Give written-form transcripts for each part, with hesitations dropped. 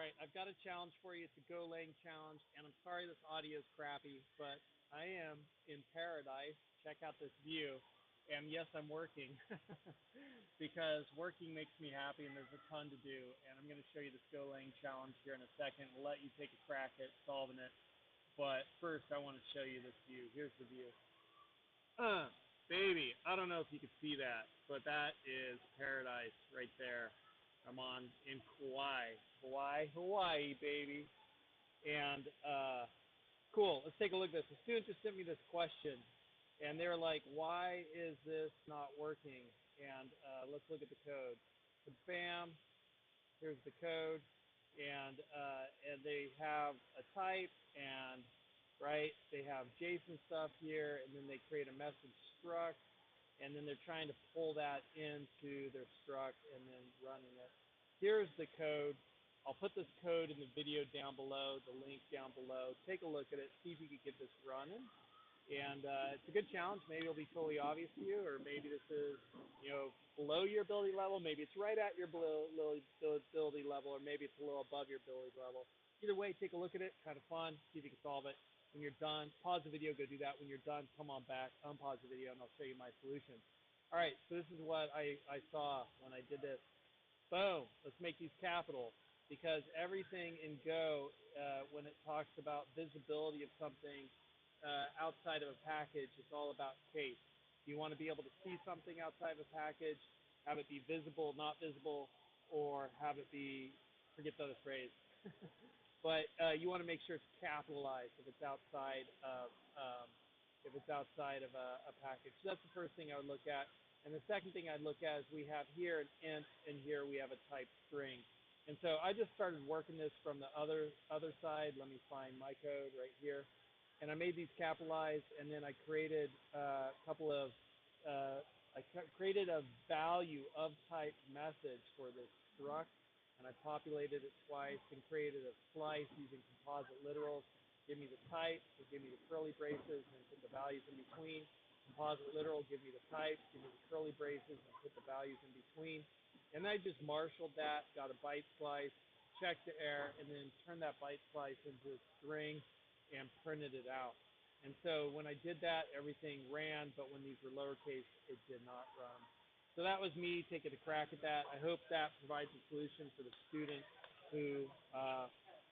right, I've got a challenge for you. It's a Go Lang challenge, and I'm sorry this audio is crappy, but I am in paradise. Check out this view. And yes, I'm working because working makes me happy, and there's a ton to do. And I'm going to show you this Go Lang challenge here in a second. We'll let you take a crack at solving it. But first, I want to show you this view. Here's the view. Baby, I don't know if you can see that, but that is paradise right there. I'm in Kauai. Hawaii, baby. And cool. Let's take a look at this. The student just sent me this question, and they're like, "Why is this not working?" And let's look at the code. So bam, here's the code, and they have a type, and right, they have JSON stuff here, and then they create a message struct, and then they're trying to pull that into their struct and then running it. Here's the code. I'll put this code in the video down below, the link down below. Take a look at it, see if you can get this running. And it's a good challenge. Maybe it'll be totally obvious to you, or maybe this is, below your ability level. Maybe it's right at your ability level, or maybe it's a little above your ability level. Either way, take a look at it. Kind of fun. See if you can solve it. When you're done, pause the video, go do that. When you're done, come on back, unpause the video, and I'll show you my solution. All right, so this is what I saw when I did this. Boom. Let's make these capital, because everything in Go, when it talks about visibility of something outside of a package, it's all about case. You want to be able to see something outside of a package, have it be visible, not visible, or have it be, forget the other phrase. But you want to make sure it's capitalized if it's outside of a package. So that's the first thing I would look at. And the second thing I'd look at is we have here an int, and here we have a type string. And so I just started working this from the other side. Let me find my code right here. And I made these capitalized, and then I created a couple of created a value of type message for this struct. And I populated it twice and created a slice using composite literals. Give me the type, so give me the curly braces, and put the values in between. Composite literal, give me the type, give me the curly braces, and put the values in between. And I just marshaled that, got a byte slice, checked the error, and then turned that byte slice into a string and printed it out. And so when I did that, everything ran, but when these were lowercase, it did not run. So that was me taking a crack at that. I hope that provides a solution for the student who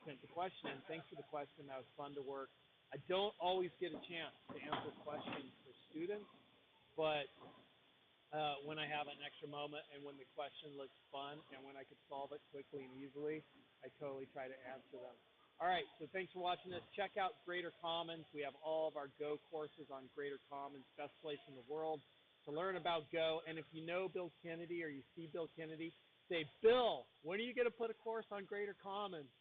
sent the question. Thanks for the question. That was fun to work. I don't always get a chance to answer questions for students, but when I have an extra moment and when the question looks fun and when I could solve it quickly and easily, I totally try to answer them. All right, so thanks for watching this. Check out Greater Commons. We have all of our Go courses on Greater Commons, best place in the world to learn about Go. And if you know Bill Kennedy or you see Bill Kennedy, say, "Bill, when are you going to put a course on Greater Commons?"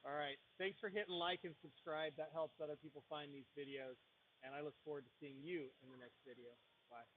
All right, thanks for hitting like and subscribe. That helps other people find these videos. And I look forward to seeing you in the next video. Bye.